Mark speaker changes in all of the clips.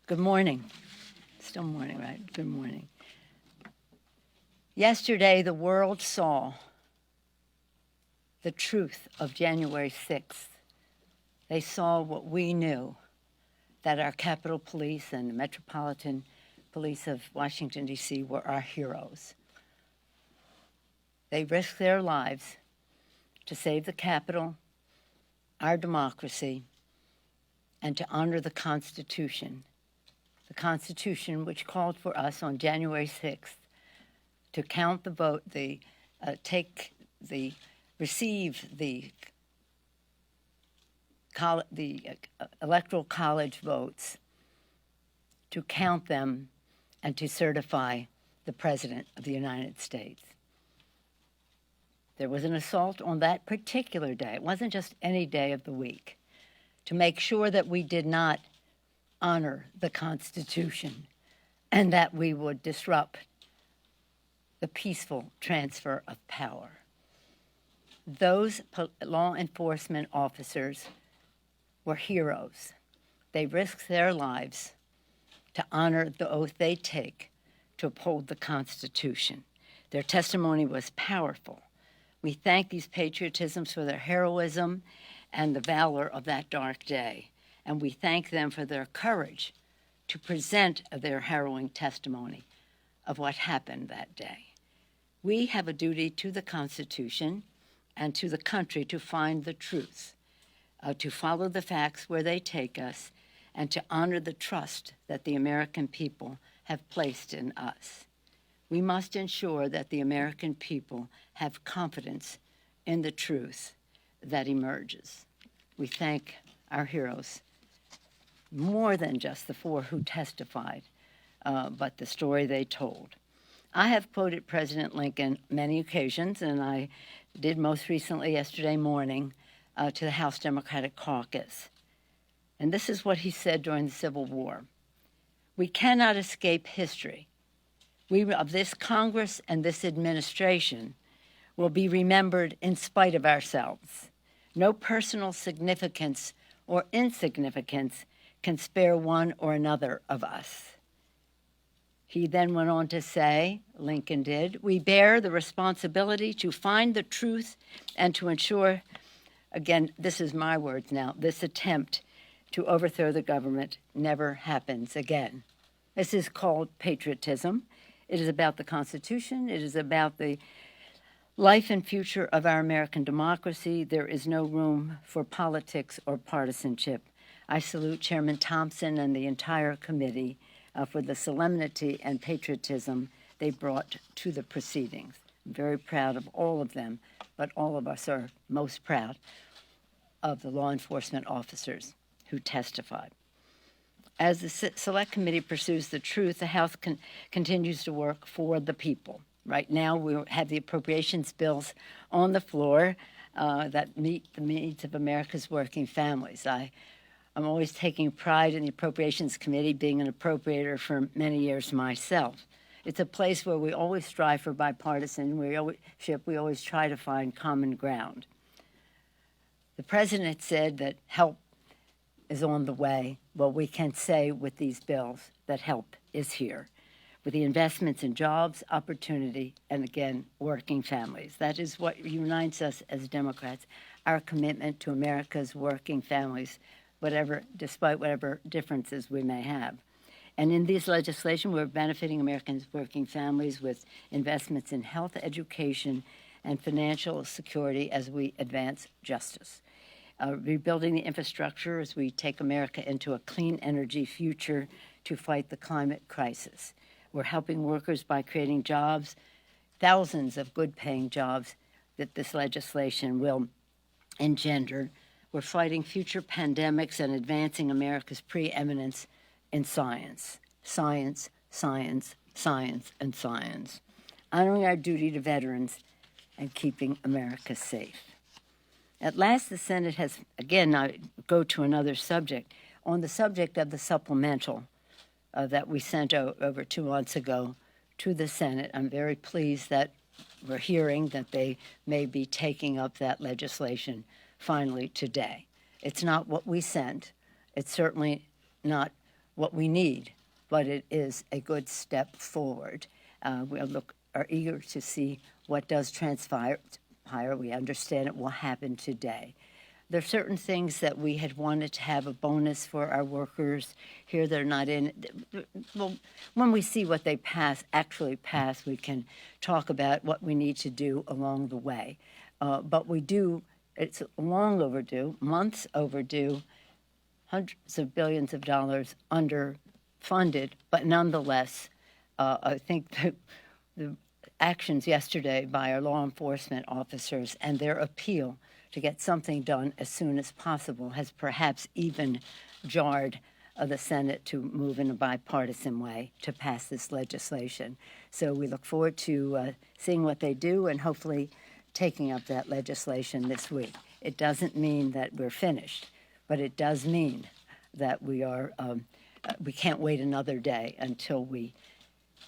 Speaker 1: Good morning. Still morning, right? Good morning. Yesterday, the world saw the truth of January 6th. They saw what we knew, that our Capitol Police and the Metropolitan Police of Washington, D.C. were our heroes. They risked their lives to save the Capitol, our democracy, and to honor the Constitution which called for us on January 6th to count the vote, receive the electoral college votes, to count them, and to certify the President of the United States. There was an assault on that particular day. It wasn't just any day of the week, to make sure that we did not honor the Constitution and that we would disrupt the peaceful transfer of power. Those law enforcement officers were heroes. They risked their lives to honor the oath they take to uphold the Constitution. Their testimony was powerful. We thank these patriotisms for their heroism and the valor of that dark day. And we thank them for their courage to present their harrowing testimony of what happened that day. We have a duty to the Constitution and to the country to find the truth, to follow the facts where they take us, and to honor the trust that the American people have placed in us. We must ensure that the American people have confidence in the truth that emerges. We thank our heroes, more than just the four who testified, but the story they told. I have quoted President Lincoln many occasions, and I did most recently yesterday morning to the House Democratic Caucus. And this is what he said during the Civil War. We cannot escape history. We of this Congress and this administration will be remembered in spite of ourselves. No personal significance or insignificance can spare one or another of us. He then went on to say, Lincoln did, we bear the responsibility to find the truth and to ensure, again, this is my words now, this attempt to overthrow the government never happens again. This is called patriotism. It is about the Constitution. It is about the life and future of our American democracy. There is no room for politics or partisanship. I salute Chairman Thompson and the entire committee for the solemnity and patriotism they brought to the proceedings. I'm very proud of all of them, but all of us are most proud of the law enforcement officers who testified. As the Select Committee pursues the truth, the House continues to work for the people. Right now, we have the appropriations bills on the floor that meet the needs of America's working families. I'm always taking pride in the Appropriations Committee, being an appropriator for many years myself. It's a place where we always strive for bipartisanship. We always try to find common ground. The President said that help is on the way. Well, we can say with these bills that help is here, with the investments in jobs, opportunity, and again, working families. That is what unites us as Democrats, our commitment to America's working families, despite whatever differences we may have. And in this legislation, we're benefiting Americans' working families with investments in health, education, and financial security as we advance justice. Rebuilding the infrastructure as we take America into a clean energy future to fight the climate crisis. We're helping workers by creating jobs, thousands of good-paying jobs that this legislation will engender. We're fighting future pandemics and advancing America's preeminence in science. Science, science, science, and science. Honoring our duty to veterans and keeping America safe. At last, the Senate has, again, I go to another subject, on the subject of the supplemental that we sent over 2 months ago to the Senate. I'm very pleased that we're hearing that they may be taking up that legislation finally today. It's not what we sent. It's certainly not what we need, but it is a good step forward. We are eager to see what does transpire. We understand it will happen today. There are certain things that we had wanted to have a bonus for our workers. Here they're not in. Well, when we see what they actually pass, we can talk about what we need to do along the way. But we do, it's long overdue, months overdue, hundreds of billions of dollars underfunded, but nonetheless, I think the actions yesterday by our law enforcement officers and their appeal to get something done as soon as possible has perhaps even jarred the Senate to move in a bipartisan way to pass this legislation. So we look forward to seeing what they do and hopefully taking up that legislation this week. It doesn't mean that we're finished, but it does mean that we can't wait another day until we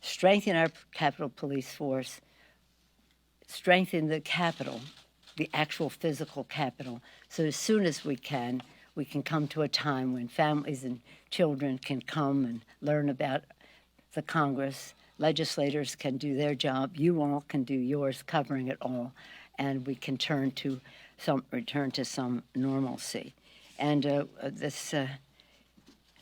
Speaker 1: strengthen our Capitol Police force, strengthen the Capitol, the actual physical Capitol, so as soon as we can come to a time when families and children can come and learn about the Congress, legislators can do their job, you all can do yours covering it all, and we can return to some normalcy. And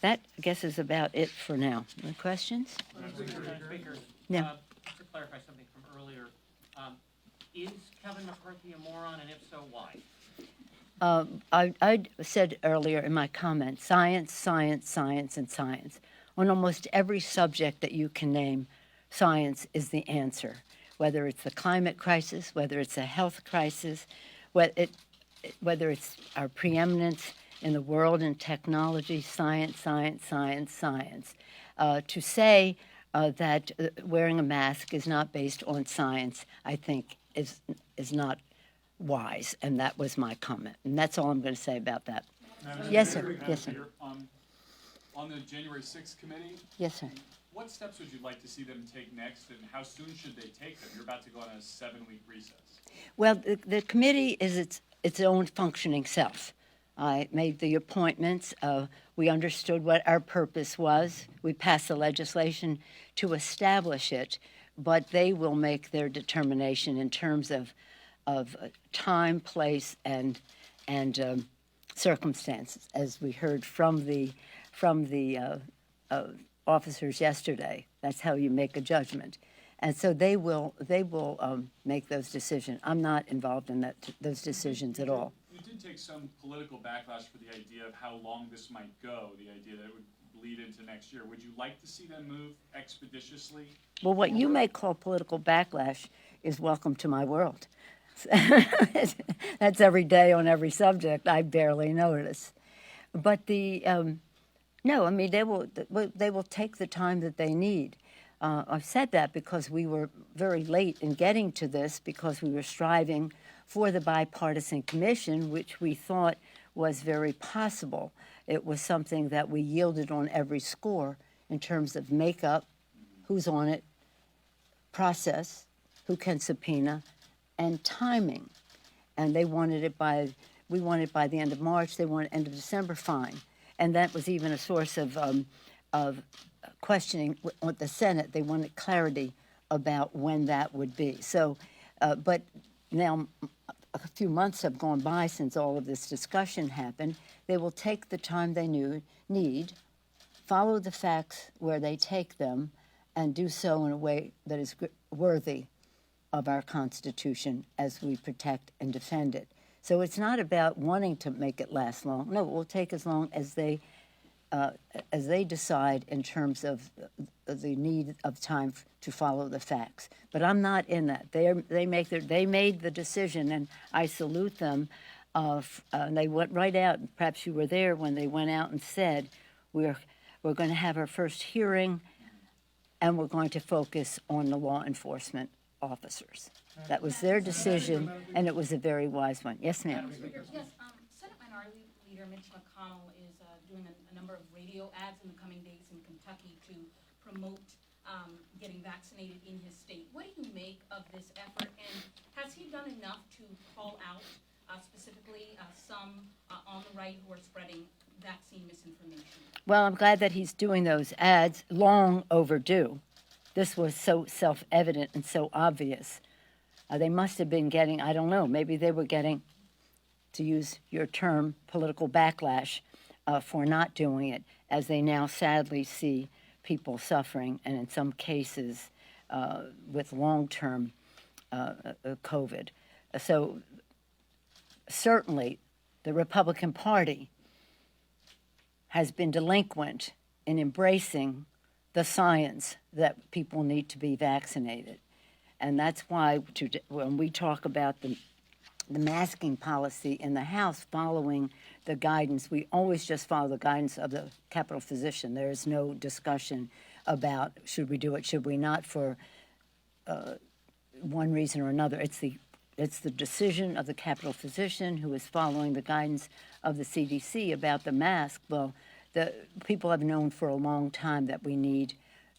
Speaker 1: that, I guess, is about it for now. Any questions?
Speaker 2: Speaker,
Speaker 1: Yeah.
Speaker 2: just to clarify something from earlier, is Kevin McCarthy a moron, and if so, why?
Speaker 1: I said earlier in my comment, science, science, science, and science. On almost every subject that you can name, science is the answer. Whether it's the climate crisis, whether it's a health crisis, whether it's our preeminence in the world in technology, science, science, science, science. To say that wearing a mask is not based on science, I think, is not wise, and that was my comment. And that's all I'm going to say about that. Yes, sir. Yes, sir.
Speaker 3: On the January 6th committee,
Speaker 1: Yes, sir.
Speaker 3: what steps would you like to see them take next, and how soon should they take them? You're about to go on a 7-week recess.
Speaker 1: Well, the committee is its own functioning self. I made the appointments. We understood what our purpose was. We passed the legislation to establish it, but they will make their determination in terms of time, place, and circumstances, as we heard from the officers yesterday. That's how you make a judgment, and so they will make those decisions. I'm not involved in those decisions at all.
Speaker 3: You did take some political backlash for the idea of how long this might go, the idea that it would lead into next year. Would you like to see them move expeditiously?
Speaker 1: Well, what you may call political backlash is welcome to my world. That's every day on every subject. I barely notice. But no, I mean, they will take the time that they need. I've said that because we were very late in getting to this, because we were striving for the bipartisan commission, which we thought was very possible. It was something that we yielded on every score in terms of makeup, who's on it, process, who can subpoena, and timing. And we wanted it by the end of March, they wanted end of December, fine. And that was even a source of questioning with the Senate. They wanted clarity about when that would be. So, but now a few months have gone by since all of this discussion happened. They will take the time they need, follow the facts where they take them, and do so in a way that is worthy of our Constitution as we protect and defend it. So it's not about wanting to make it last long. No, it will take as long as they decide in terms of the need of time to follow the facts. But I'm not in that. They made the decision, and I salute them. And they went right out. Perhaps you were there when they went out and said, "We're going to have our first hearing, and we're going to focus on the law enforcement officers." That was their decision, and it was a very wise one. Yes, ma'am.
Speaker 4: Yes, Senate Minority Leader Mitch McConnell is doing a number of radio ads in the coming days in Kentucky to promote getting vaccinated in his state. What do you make of this effort, and has he done enough to call out specifically some on the right who are spreading vaccine misinformation?
Speaker 1: Well, I'm glad that he's doing those ads, long overdue. This was so self-evident and so obvious. They must have been getting, I don't know, maybe they were getting, to use your term, political backlash for not doing it, as they now sadly see people suffering, and in some cases with long-term COVID. So certainly the Republican Party has been delinquent in embracing the science that people need to be vaccinated. And that's why when we talk about the masking policy in the House following the guidance, we always just follow the guidance of the Capitol physician. There is no discussion about should we do it, should we not, for one reason or another. It's the decision of the Capitol physician who is following the guidance of the CDC about the mask. Well, the people have known for a long time that we need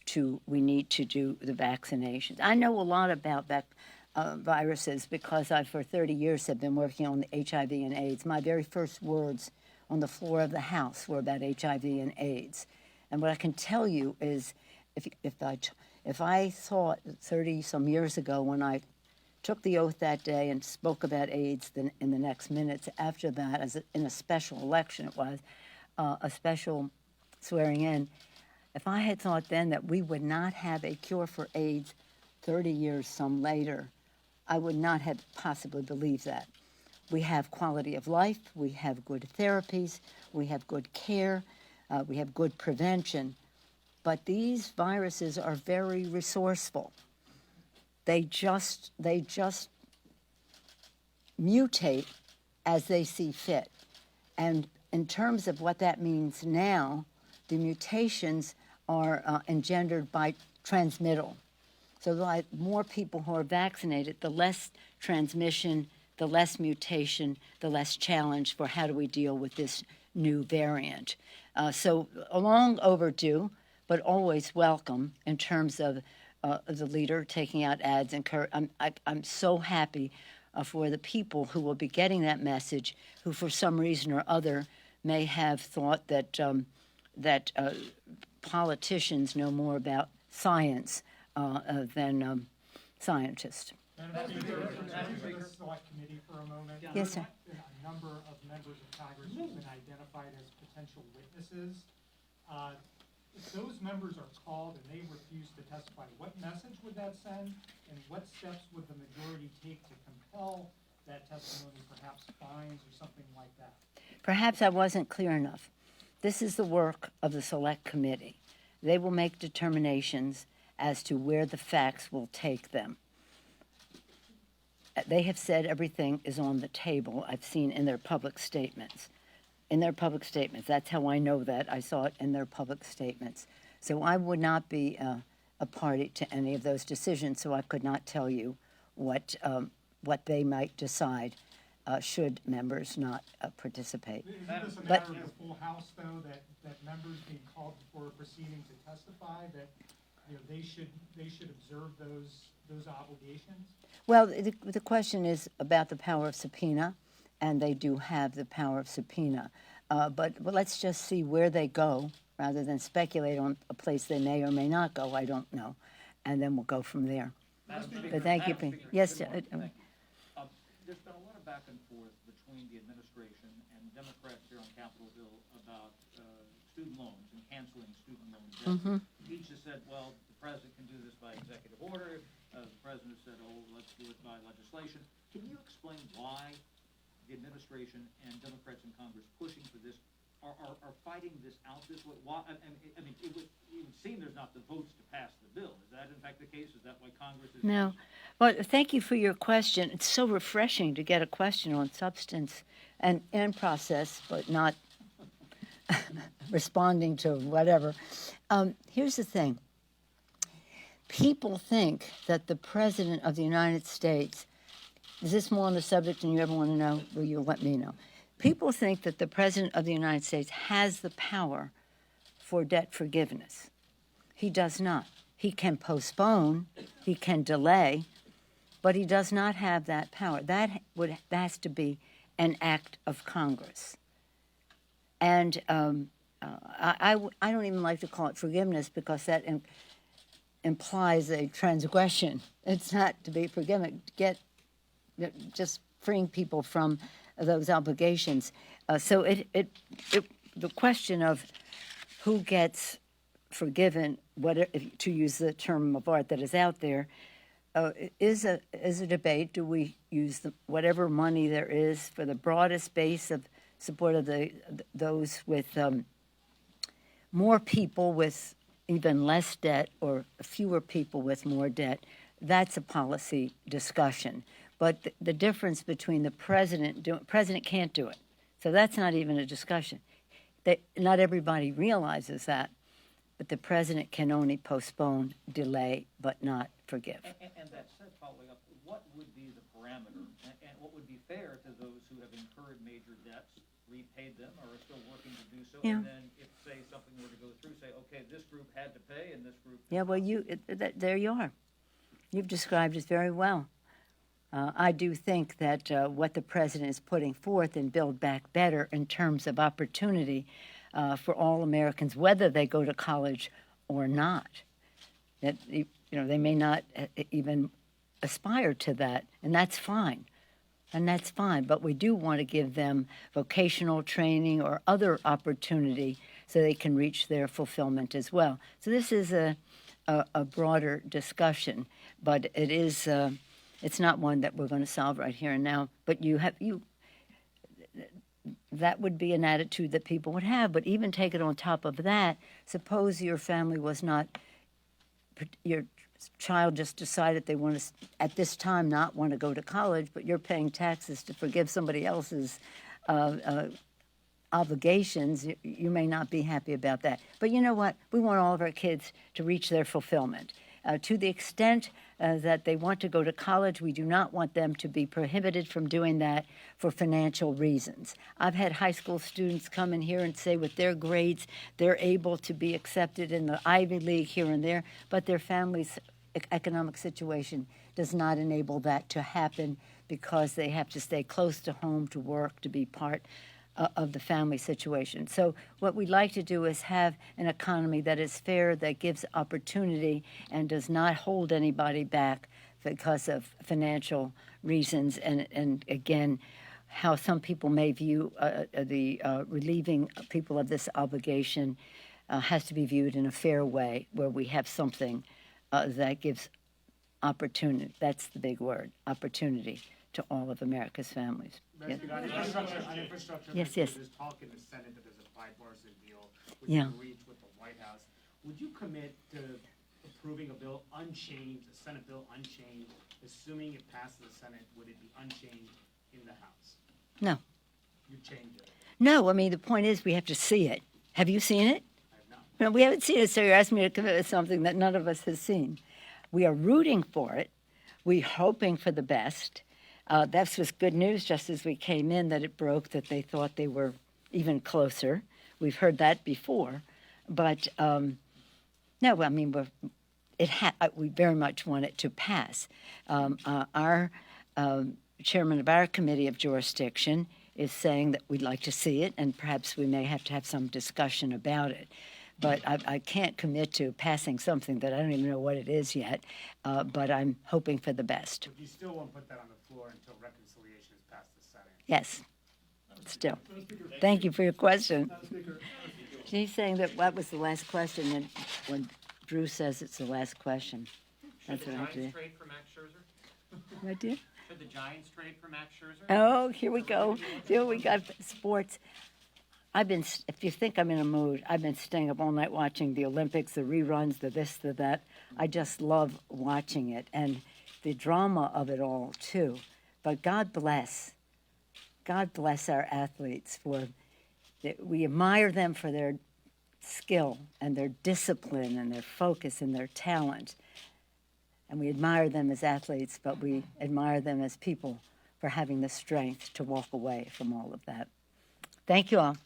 Speaker 1: to do the vaccinations. I know a lot about that viruses because I, for 30 years, have been working on the HIV and AIDS. My very first words on the floor of the House were about HIV and AIDS. And what I can tell you is, if I thought 30 some years ago when I took the oath that day and spoke about AIDS, then in the next minutes after that, in a special election, it was a special swearing in. If I had thought then that we would not have a cure for AIDS 30 years some later, I would not have possibly believed that. We have quality of life, we have good therapies, we have good care, we have good prevention, but these viruses are very resourceful. They just mutate as they see fit. And in terms of what that means now, the mutations are engendered by transmittal. So the more people who are vaccinated, the less transmission, the less mutation, the less challenge for how do we deal with this new variant. So long overdue, but always welcome in terms of the leader taking out ads. I'm so happy for the people who will be getting that message, who for some reason or other may have thought that politicians know more about science than scientists.
Speaker 5: Madam Speaker, to the select committee for a moment.
Speaker 1: Yes, sir.
Speaker 5: There's been a number of members of Congress who've been identified as potential witnesses. If those members are called and they refuse to testify, what message would that send? And what steps would the majority take to compel that testimony, perhaps fines or something like that?
Speaker 1: Perhaps I wasn't clear enough. This is the work of the select committee. They will make determinations as to where the facts will take them. They have said everything is on the table. I've seen in their public statements. That's how I know that. I saw it in their public statements. So I would not be a party to any of those decisions, so I could not tell you what they might decide should members not participate.
Speaker 5: Isn't this a matter of the full House, though, that members being called before a proceeding to testify, that they should observe those obligations?
Speaker 1: Well, the question is about the power of subpoena, and they do have the power of subpoena. But let's just see where they go, rather than speculate on a place they may or may not go. I don't know. And then we'll go from there. But thank you. Yes,
Speaker 6: There's been a lot of back and forth between the administration and Democrats here on Capitol Hill about student loans and canceling student loan debt. Each has said, well, the president can do this by executive order. The president said, oh, let's do it by legislation. Can you explain why the administration and Democrats in Congress pushing for this are fighting this out this way? Why, I mean, it would seem there's not the votes to pass the bill. Is that in fact the case? Is that why Congress is...
Speaker 1: No. Well, thank you for your question. It's so refreshing to get a question on substance and process, but not responding to whatever. Here's the thing. People think that the President of the United States, is this more on the subject than you ever want to know? Will you let me know? People think that the President of the United States has the power for debt forgiveness. He does not. He can postpone, he can delay, but he does not have that power. That has to be an act of Congress. And I don't even like to call it forgiveness because that implies a transgression. It's not to be forgiven. Just freeing people from those obligations. So the question of who gets forgiven, to use the term of art that is out there, is a debate. Do we use whatever money there is for the broadest base of support of those with more people with even less debt or fewer people with more debt? That's a policy discussion. But the difference between the president can't do it. So that's not even a discussion. Not everybody realizes that, but the president can only postpone, delay, but not forgive.
Speaker 6: And that said, following up, what would be the parameter, and what would be fair to those who have incurred major debts, repaid them, or are still working to do so?
Speaker 1: Yeah.
Speaker 6: And then if, say, something were to go through, say, okay, this group had to pay and this group.
Speaker 1: Yeah, well, there you are. You've described it very well. I do think that what the president is putting forth in Build Back Better in terms of opportunity for all Americans, whether they go to college or not, that they may not even aspire to that, and that's fine. And that's fine, but we do want to give them vocational training or other opportunity so they can reach their fulfillment as well. So this is a broader discussion, but it is it's not one that we're going to solve right here and now. But that would be an attitude that people would have. But even take it on top of that, suppose your family was not, your child just decided they want to, at this time, not want to go to college, but you're paying taxes to forgive somebody else's obligations. You may not be happy about that. But you know what? We want all of our kids to reach their fulfillment. To the extent that they want to go to college, we do not want them to be prohibited from doing that for financial reasons. I've had high school students come in here and say with their grades, they're able to be accepted in the Ivy League here and there, but their family's economic situation does not enable that to happen because they have to stay close to home to work, to be part of the family situation. So what we'd like to do is have an economy that is fair, that gives opportunity, and does not hold anybody back because of financial reasons. And again, how some people may view the relieving people of this obligation has to be viewed in a fair way, where we have something that gives opportunity. That's the big word, opportunity, to all of America's families. Yeah.
Speaker 7: On infrastructure,
Speaker 1: Yes,
Speaker 7: there's
Speaker 1: yes.
Speaker 7: talk in the Senate that there's a bipartisan deal which
Speaker 1: Yeah.
Speaker 7: can reach with the White House. Would you commit to approving a bill unchanged, a Senate bill unchanged, assuming it passes the Senate, would it be unchanged in the House?
Speaker 1: No.
Speaker 7: You change it.
Speaker 1: No, I mean, the point is we have to see it. Have you seen it?
Speaker 7: I have not.
Speaker 1: No, we haven't seen it, so you're asking me to commit to something that none of us has seen. We are rooting for it. We're hoping for the best. That was good news just as we came in, that it broke, that they thought they were even closer. We've heard that before. But no, I mean, we very much want it to pass. Our chairman of our committee of jurisdiction is saying that we'd like to see it, and perhaps we may have to have some discussion about it. But I can't commit to passing something that I don't even know what it is yet, but I'm hoping for the best.
Speaker 7: But you still won't put that on the floor until reconciliation is passed the Senate.
Speaker 1: Yes, still. Thank you for your question. She's saying that was the last question, and when Drew says it's the last question,
Speaker 2: Should
Speaker 1: that's
Speaker 2: the
Speaker 1: what I have to
Speaker 2: Giants
Speaker 1: do.
Speaker 2: trade for Max Scherzer?
Speaker 1: What, dear?
Speaker 2: Should the Giants trade for Max Scherzer?
Speaker 1: Oh, here we go. Here we got sports. If you think I'm in a mood, I've been staying up all night watching the Olympics, the reruns, the this, the that. I just love watching it, and the drama of it all, too. But God bless our athletes we admire them for their skill and their discipline and their focus and their talent. And we admire them as athletes, but we admire them as people for having the strength to walk away from all of that. Thank you all.